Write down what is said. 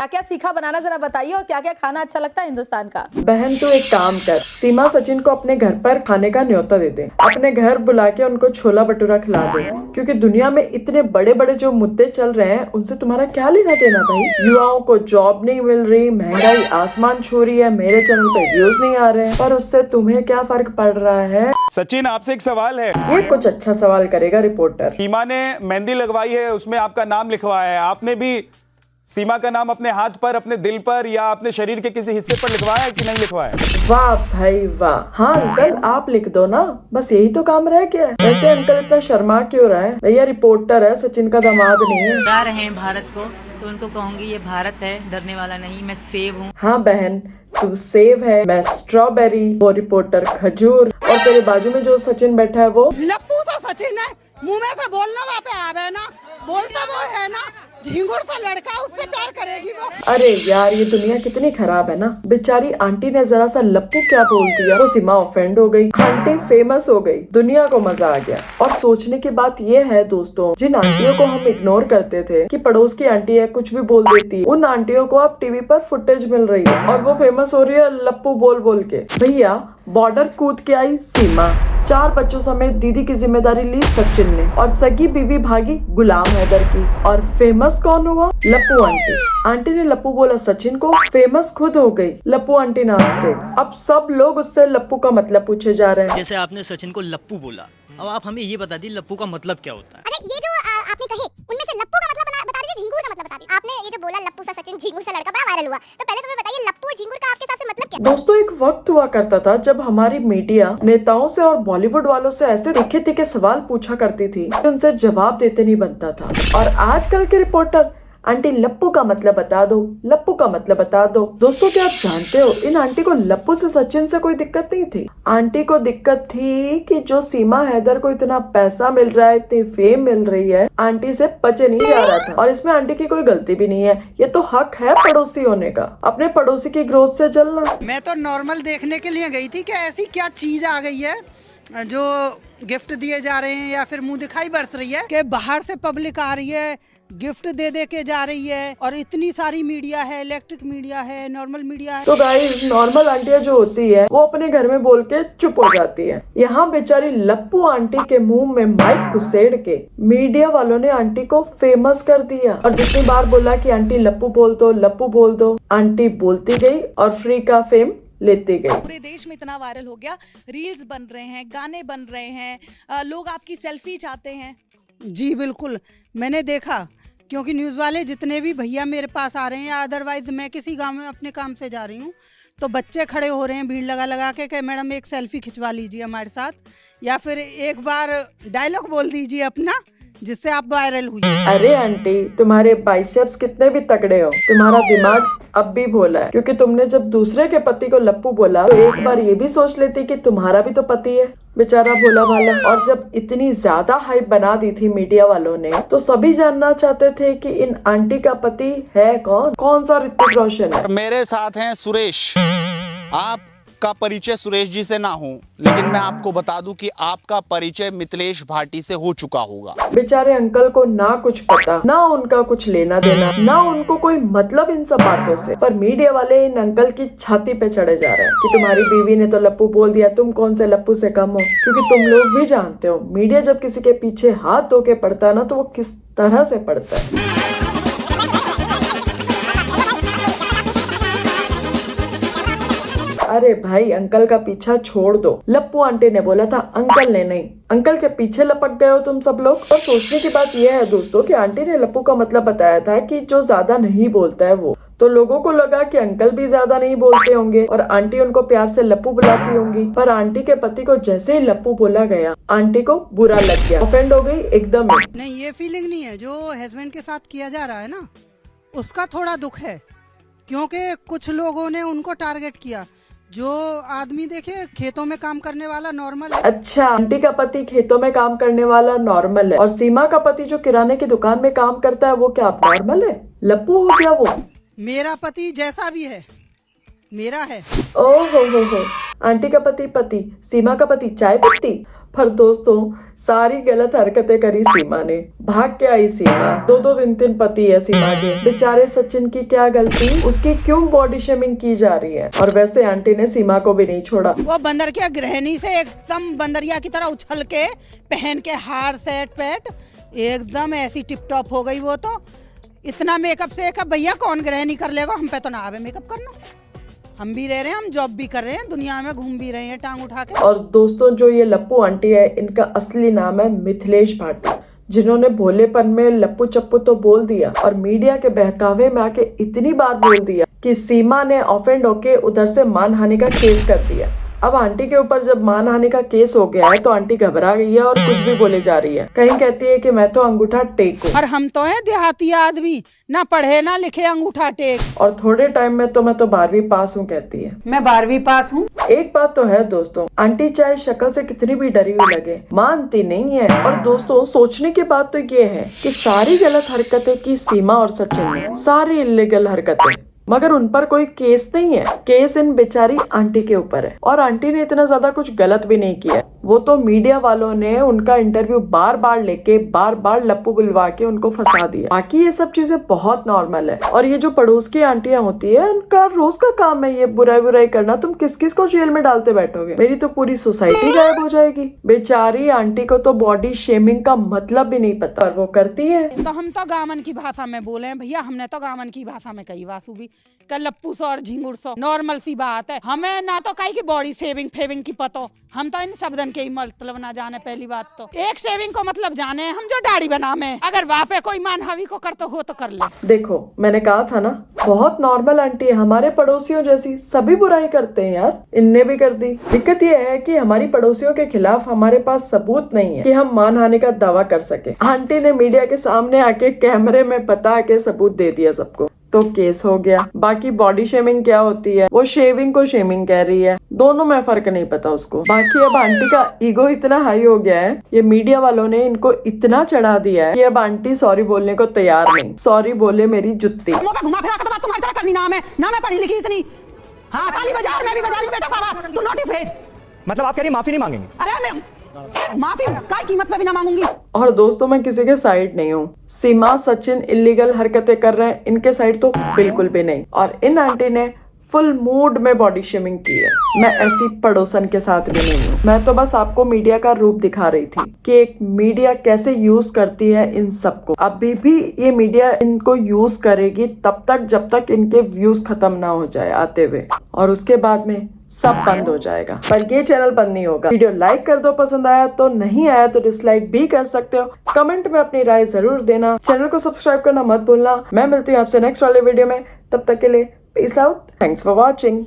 क्या सीखा बनाना जरा बताइए, और क्या क्या खाना अच्छा लगता है हिंदुस्तान का। बहन तू एक काम कर, सीमा सचिन को अपने घर पर खाने का न्योता दे दे, अपने घर बुला के उनको छोला भटूरा खिला दे, क्योंकि दुनिया में इतने बड़े बड़े जो मुद्दे चल रहे हैं उनसे तुम्हारा क्या लेना देना भाई। युवाओं को जॉब नहीं मिल रही, महंगाई आसमान छू रही है, मेरे चैनल पे व्यूज नहीं आ रहे हैं, पर उससे तुम्हें क्या फर्क पड़ रहा है। सचिन, आपसे एक सवाल है। ये कुछ अच्छा सवाल करेगा रिपोर्टर। सीमा ने मेहंदी लगवाई है, उसमें आपका नाम लिखवाया है, आपने भी सीमा का नाम अपने हाथ पर, अपने दिल पर या अपने शरीर के किसी हिस्से पर लिखवाया है कि नहीं लिखवाया? वाह भाई वाह। हाँ अंकल आप लिख दो ना, बस यही तो काम रह गया है। वैसे अंकल इतना शर्मा क्यों रहा है? भैया रिपोर्टर है, सचिन का दामाद नहीं है। डरा रहे हैं भारत को, तो उनको कहूंगी ये भारत है, डरने वाला नहीं, मैं सेब हूँ। हाँ बहन, तू सेब है, मैं स्ट्रॉबेरी, वो रिपोर्टर खजूर, और तेरे बाजू में जो सचिन बैठा है वो लप्पू सा सचिन है, मुंह में से बोलना वहाँ पे आवे ना, बोलता वो है ना, झिंगुर सा लड़का, उससे प्यार करेगी वो। अरे यार ये दुनिया कितनी खराब है ना। बेचारी आंटी ने जरा सा लप्पू क्या बोल दिया, वो सीमा ऑफेंड हो गई, आंटी फेमस हो गई, दुनिया को मजा आ गया। और सोचने की बात ये है दोस्तों, जिन आंटियों को हम इग्नोर करते थे कि पड़ोस की आंटी है कुछ भी बोल देती है, उन आंटियों को अब टीवी पर फुटेज मिल रही है और वो फेमस हो रही है लप्पू बोल बोल के। भैया बॉर्डर कूद के आई सीमा, 4 बच्चों समेत दीदी की जिम्मेदारी ली सचिन ने, और सगी बीवी भागी गुलाम हैदर की, और फेमस कौन हुआ? लप्पू आंटी। आंटी ने लप्पू बोला सचिन को, फेमस खुद हो गई लप्पू आंटी नाम से। अब सब लोग उससे लप्पू का मतलब पूछे जा रहे हैं। जैसे आपने सचिन को लप्पू बोला, अब आप हमें ये बता दी लप्पू का मतलब क्या होता है। अच्छा ये जो आपने कहे उनमें से लप्पू का मतलब बता दीजिए, झिंगुर का मतलब बता दीजिए। आपने ये जो बोला लप्पू सा सचिन झिंगुर सा लड़का, बड़ा वायरल हुआ, तो पहले तो मुझे बताइए लप्पू और झिंगुर का आपके हिसाब से मतलब क्या? दोस्तों एक वक्त हुआ करता था जब हमारी मीडिया नेताओं से और बॉलीवुड वालों से ऐसे तीखे तीखे सवाल पूछा करती थी कि उनसे जवाब देते नहीं बनता था। और आजकल के रिपोर्टर आंटी लप्पू का मतलब बता दो, लप्पू का मतलब बता दो। दोस्तों क्या आप जानते हो, इन आंटी को लप्पू से सचिन से कोई दिक्कत नहीं थी। आंटी को दिक्कत थी कि जो सीमा हैदर को इतना पैसा मिल रहा है, इतनी फेम मिल रही है, आंटी से पचे नहीं जा रहा था। और इसमें आंटी की कोई गलती भी नहीं है, ये तो हक है पड़ोसी होने का, अपने पड़ोसी की ग्रोथ से चलना। मैं तो नॉर्मल देखने के लिए गई थी कि ऐसी क्या चीज आ गई है जो गिफ्ट दिए जा रहे हैं या फिर मुंह दिखाई बरस रही है कि बाहर से पब्लिक आ रही है, गिफ्ट दे दे के जा रही है, और इतनी सारी मीडिया है, इलेक्ट्रिक मीडिया है, नॉर्मल मीडिया है। तो गाइस नॉर्मल आंटियां जो होती है वो अपने घर में बोल के चुप हो जाती है। यहाँ बेचारी लप्पू आंटी के मुंह में माइक घुसेड़ के मीडिया वालों ने आंटी को फेमस कर दिया, और जितनी बार बोला कि आंटी लप्पू बोल दो, लप्पू बोल दो, आंटी बोलती गई और फ्री का फेम लेती गई। पूरे देश में इतना वायरल हो गया, रील्स बन रहे हैं, गाने बन रहे हैं, लोग आपकी सेल्फी चाहते हैं। जी बिल्कुल, मैंने देखा, क्योंकि न्यूज़ वाले जितने भी भैया मेरे पास आ रहे हैं या अदरवाइज मैं किसी गांव में अपने काम से जा रही हूँ, तो बच्चे खड़े हो रहे हैं भीड़ लगा लगा के कि मैडम एक सेल्फी खिंचवा लीजिए हमारे साथ, या फिर एक बार डायलॉग बोल दीजिए अपना जिससे आप वायरल हुई। अरे आंटी तुम्हारे बाइसेप्स कितने भी तगड़े हो, तुम्हारा दिमाग अब भी भोला है, क्योंकि तुमने जब दूसरे के पति को लप्पू बोला तो एक बार ये भी सोच लेती कि तुम्हारा भी तो पति है, बेचारा भोला भाला। और जब इतनी ज्यादा हाइप बना दी थी मीडिया वालों ने, तो सभी जानना चाहते थे कि इन आंटी का पति है कौन, कौन सा ऋतिक रोशन है। मेरे साथ हैं सुरेश। आपका परिचय सुरेश जी से ना हो, लेकिन मैं आपको बता दूं कि आपका परिचय मिथिलेश भाटी से हो चुका होगा। बेचारे अंकल को ना कुछ पता, ना उनका कुछ लेना देना, ना उनको कोई मतलब इन सब बातों से, पर मीडिया वाले इन अंकल की छाती पे चढ़े जा रहे हैं कि तुम्हारी बीवी ने तो लप्पू बोल दिया, तुम कौन से लप्पू से कम हो। क्योंकि तुम लोग भी जानते हो मीडिया जब किसी के पीछे हाथ धो के पड़ता है ना, तो वो किस तरह से पड़ता है। अरे भाई अंकल का पीछा छोड़ दो, लप्पू आंटी ने बोला था, अंकल ने नहीं। अंकल के पीछे लपक गए हो तुम सब लोग। और सोचने की बात यह है दोस्तों कि आंटी ने लप्पू का मतलब बताया था कि जो ज्यादा नहीं बोलता है वो, तो लोगों को लगा कि अंकल भी ज्यादा नहीं बोलते होंगे और आंटी उनको प्यार से लप्पू बुलाती होंगी। पर आंटी के पति को जैसे ही लप्पू बोला गया, आंटी को बुरा लग गया, ऑफेंड हो गई एकदम। नहीं ये फीलिंग नहीं है जो हस्बैंड के साथ किया जा रहा है ना, उसका थोड़ा दुख है, क्योंकि कुछ लोगों ने उनको टारगेट किया। जो आदमी देखे खेतों में काम करने वाला नॉर्मल है। अच्छा आंटी का पति खेतों में काम करने वाला नॉर्मल है, और सीमा का पति जो किराने की दुकान में काम करता है वो क्या नॉर्मल है? लप्पू हो गया वो। मेरा पति जैसा भी है मेरा है। ओ हो, आंटी का पति, सीमा का पति चाय पत्ती। पर दोस्तों सारी गलत हरकतें करी सीमा ने, भाग के आई सीमा, 2-2 3-3 पति है सीमा के। बेचारे सचिन की क्या गलती, उसकी क्यों बॉडी शेमिंग की जा रही है। और वैसे आंटी ने सीमा को भी नहीं छोड़ा। वो बंदर के गृहिणी से एकदम बंदरिया की तरह उछल के पहन के हार सेट पेट एकदम ऐसी टिप टॉप हो गई। वो तो इतना मेकअप से भैया कौन गृहिणी कर लेगा, हम पे तो ना आवे मेकअप करना। हम भी रह रहे हैं, हम जॉब भी कर रहे हैं, दुनिया में घूम भी रहे हैं टांग उठा के। और दोस्तों जो ये लप्पू आंटी है, इनका असली नाम है मिथिलेश भाटी, जिन्होंने भोलेपन में लप्पू चप्पू तो बोल दिया और मीडिया के बहकावे में आके इतनी बार बोल दिया कि सीमा ने ऑफेंड होके उधर से मानहानि का केस कर दिया। अब आंटी के ऊपर जब मानहानि का केस हो गया है तो आंटी घबरा गई है और कुछ भी बोले जा रही है। कहीं कहती है कि मैं तो अंगूठा टेकूं। और हम तो हैं देहाती आदमी, ना पढ़े ना लिखे, अंगूठा टेक। और थोड़े टाइम में तो मैं तो 12वीं पास हूँ कहती है। मैं 12वीं पास हूँ। एक बात तो है दोस्तों, आंटी चाहे शक्ल से कितनी भी डरी हुई लगे, मानती नहीं है। और दोस्तों सोचने की बात तो ये है कि सारी गलत हरकतें की सीमा और सचिन ने, सारी इलीगल हरकतें, मगर उन पर कोई केस नहीं है। केस इन बेचारी आंटी के ऊपर है। और आंटी ने इतना ज्यादा कुछ गलत भी नहीं किया है। वो तो मीडिया वालों ने उनका इंटरव्यू बार बार लेके बार बार लप्पू बुलवा के उनको फंसा दिया। बाकी ये सब चीजें बहुत नॉर्मल है। और ये जो पड़ोस की आंटियां होती है, उनका रोज का काम है ये बुराई करना। तुम किस किस को जेल में डालते बैठोगे, मेरी तो पूरी सोसाइटी गायब हो जाएगी। बेचारी आंटी को तो बॉडी शेमिंग का मतलब भी नहीं पता और वो करती है। तो हम तो गामन की भाषा में बोले हैं भैया, हमने तो गामन की भाषा में कही वासु भी कल लप्पू सो और झिंगुर सो नॉर्मल सी बात है। हमें ना तो कहीं की बॉडी शेविंग फेविंग की पतो, हम तो इन शब्दन के ही मतलब ना जाने। पहली बात तो एक शेविंग को मतलब जाने हम जो दाढ़ी बनावे, अगर वहाँ पे कोई मानहावी को कर तो हो तो कर ले। देखो मैंने कहा था ना, बहुत नॉर्मल आंटी है, हमारे पड़ोसियों जैसी। सभी बुराई करते हैं यार, इनने भी कर दी। दिक्कत ये है कि हमारी पड़ोसियों के खिलाफ हमारे पास सबूत नहीं है कि हम मानहानि का दावा कर सके। आंटी ने मीडिया के सामने आके कैमरे में बता के सबूत दे दिया सबको, तो केस हो गया। बाकी बॉडी शेमिंग क्या होती है, वो शेविंग को शेमिंग कह रही है, दोनों में फर्क नहीं पता उसको। बाकी अब आंटी का ईगो इतना हाई हो गया है, ये मीडिया वालों ने इनको इतना चढ़ा दिया है कि अब आंटी सॉरी बोलने को तैयार नहीं। सॉरी बोले मेरी जुत्ती। घुमा फिरा के बात तुम्हारी तरह करनी ना मैं पढ़ी लिखी इतनी। हाँ ताली बजा, मैं भी बजा रही बेटा साहब, तू नोटिस भेज। मतलब आप कह रही माफी नहीं मांगेंगे? अरे मैं माफी काय कीमत पे भी ना मांगूंगी। और दोस्तों मैं किसी के साइड नहीं हूँ। सीमा सचिन इलीगल हरकतें कर रहे हैं, इनके साइड तो बिल्कुल भी नहीं। और इन आंटी ने फुल मूड में बॉडी शेमिंग की है। मैं ऐसी पड़ोसन के साथ भी नहीं हूँ। मैं तो बस आपको मीडिया का रूप दिखा रही थी कि एक मीडिया कैसे यूज करती है इन सबको। अभी भी ये मीडिया इनको यूज करेगी तब तक जब तक इनके व्यूज खत्म ना हो जाए आते हुए, और उसके बाद में सब बंद हो जाएगा। पर ये चैनल बंद नहीं होगा। वीडियो लाइक कर दो, पसंद आया तो, नहीं आया तो डिसलाइक भी कर सकते हो। कमेंट में अपनी राय जरूर देना। चैनल को सब्सक्राइब करना मत भूलना। मैं मिलती हूँ आपसे नेक्स्ट वाले वीडियो में, तब तक के लिए peace out. Thanks for watching.